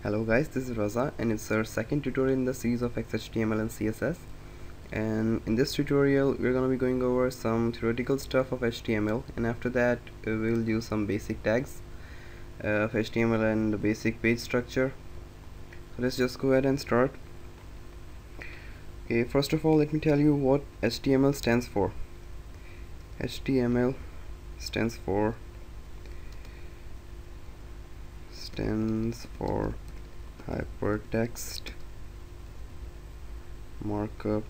Hello guys, this is Raza and it's our second tutorial in the series of XHTML and CSS. And in this tutorial we're going to be going over some theoretical stuff of HTML, and after that we'll use some basic tags of HTML and the basic page structure. So let's just go ahead and start. Okay, first of all let me tell you what HTML stands for. HTML stands for Hypertext Markup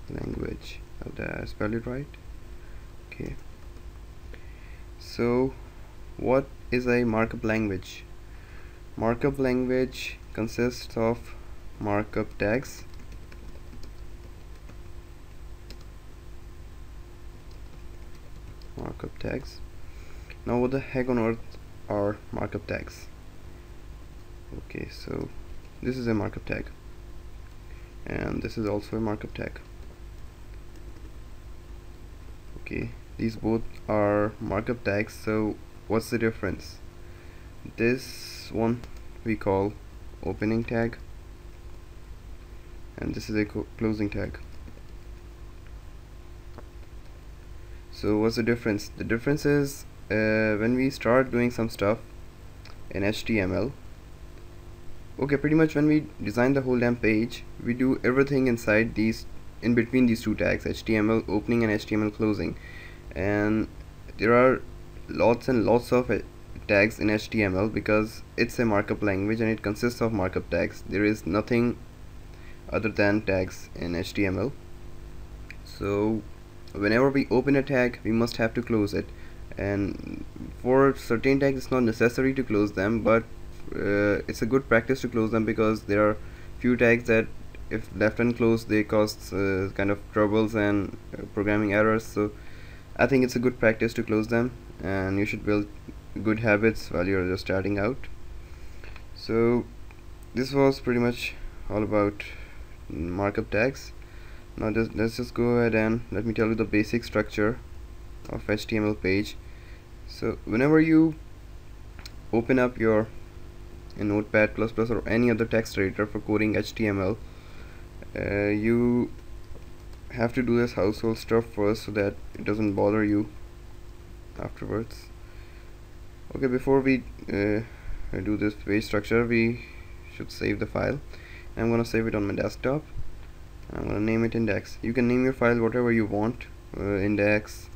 Language. Did I spell it right? Okay. So what is a markup language? Markup language consists of markup tags. Now what the heck on earth are markup tags? Okay, so this is a markup tag and this is also a markup tag. Okay, these both are markup tags, so what's the difference? This one we call opening tag and this is a closing tag. So what's the difference? The difference is when we start doing some stuff in HTML, okay, pretty much when we design the whole damn page, we do everything inside these, in between these two tags, HTML opening and HTML closing. And there are lots and lots of tags in HTML because it's a markup language and it consists of markup tags. There is nothing other than tags in HTML. So whenever we open a tag, we must have to close it, and for certain tags it's not necessary to close them, but it's a good practice to close them because there are few tags that if left unclosed they cause kind of troubles and programming errors. So I think it's a good practice to close them, and you should build good habits while you're just starting out. So this was pretty much all about markup tags. Now let's just go ahead and let me tell you the basic structure of HTML page. So whenever you open up your Notepad++ or any other text editor for coding HTML, you have to do this household stuff first so that it doesn't bother you afterwards. Okay, before we do this page structure, we should save the file. I'm gonna save it on my desktop. I'm gonna name it index. You can name your file whatever you want, index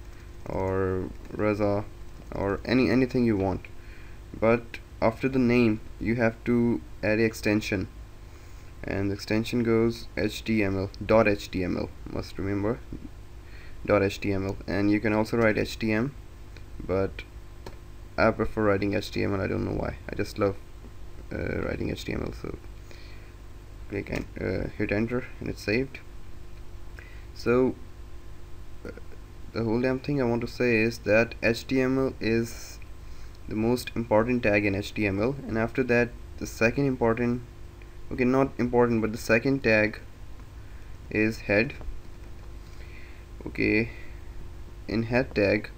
or Raza or anything you want, but after the name you have to add an extension, and the extension goes .html, must remember .html, and you can also write htm, but I prefer writing HTML. I don't know why, I just love writing HTML. So click and hit enter and it's saved. So the whole damn thing I want to say is that HTML is the most important tag in HTML, and after that the second important, okay, not important, but the second tag is head. Okay, in head tag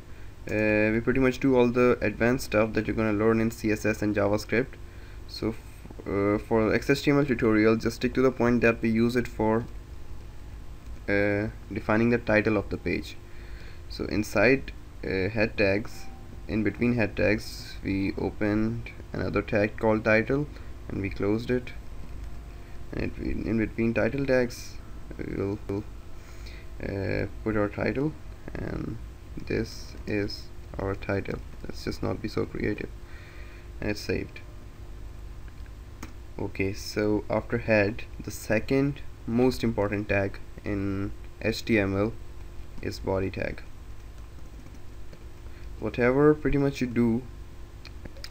we pretty much do all the advanced stuff that you're gonna learn in CSS and JavaScript. So for XHTML tutorial, just stick to the point that we use it for defining the title of the page. So inside head tags, in between head tags, we opened another tag called title and we closed it, and in between title tags we will put our title, and this is our title. Let's just not be so creative, and it's saved. Okay, so after head, the second most important tag in HTML is body tag. Whatever pretty much you do,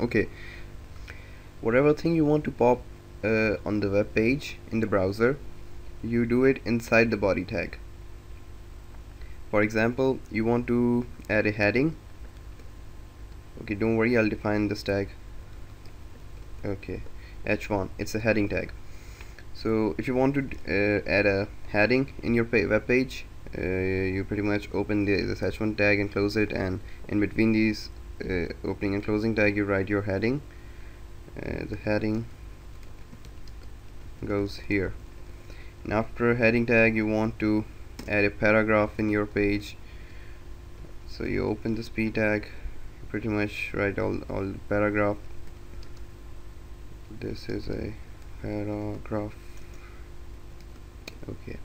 okay, whatever thing you want to pop on the web page in the browser, you do it inside the body tag. For example, you want to add a heading. Okay, don't worry, I'll define this tag. Okay, h1, it's a heading tag. So if you want to add a heading in your web page, you pretty much open this h1 tag and close it, and in between these opening and closing tag you write your heading. The heading goes here. And after heading tag, you want to add a paragraph in your page. So you open this p tag, you pretty much write all the paragraph. This is a paragraph. Okay,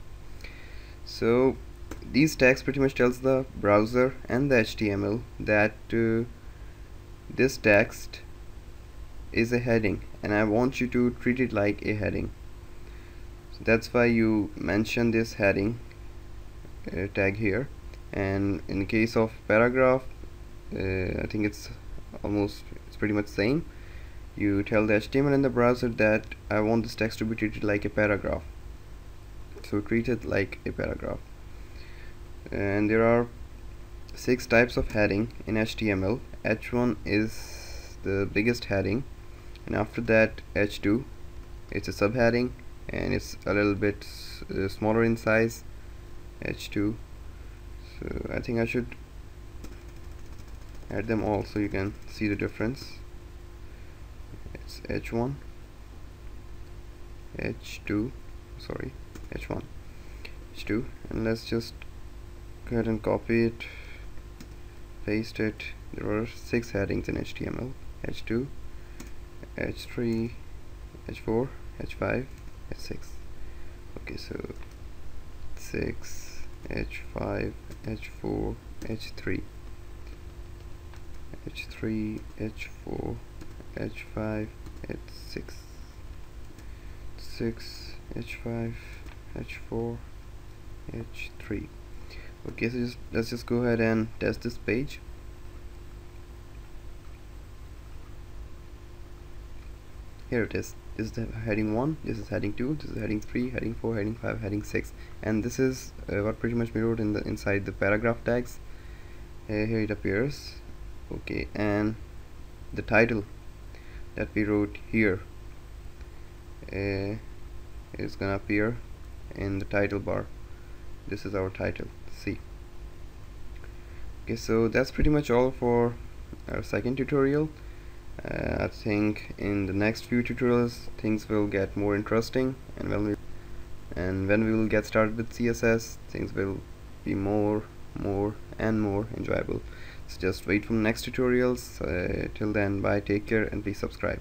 so these tags pretty much tells the browser and the HTML that this text is a heading and I want you to treat it like a heading. So that's why you mention this heading tag here. And in the case of paragraph, I think it's pretty much same. You tell the HTML in the browser that I want this text to be treated like a paragraph, so treat it like a paragraph. And there are 6 types of heading in HTML. H1 is the biggest heading, and after that H2, it's a subheading and it's a little bit smaller in size, H2. So I think I should add them all so you can see the difference. It's H1, H2, sorry, H1, H2, and let's just go ahead and copy it, paste it. There are 6 headings in HTML: H2, H3, H4, H5, H6. Okay, so 6, H5, H4, H3, H3, H4, H5, H6, 6, H5, H4, H3. Okay, so let's just go ahead and test this page. Here it is. This is the heading 1, this is heading 2, this is heading 3, heading 4, heading 5, heading 6, and this is what pretty much mirrored in the inside the paragraph tags. Here it appears. Okay, and the title that we wrote here is gonna appear in the title bar. This is our title, C. Okay, so that's pretty much all for our second tutorial. I think in the next few tutorials things will get more interesting, and when we will get started with CSS, things will be more and more enjoyable. So just wait for the next tutorials. Till then, bye, take care, and please subscribe.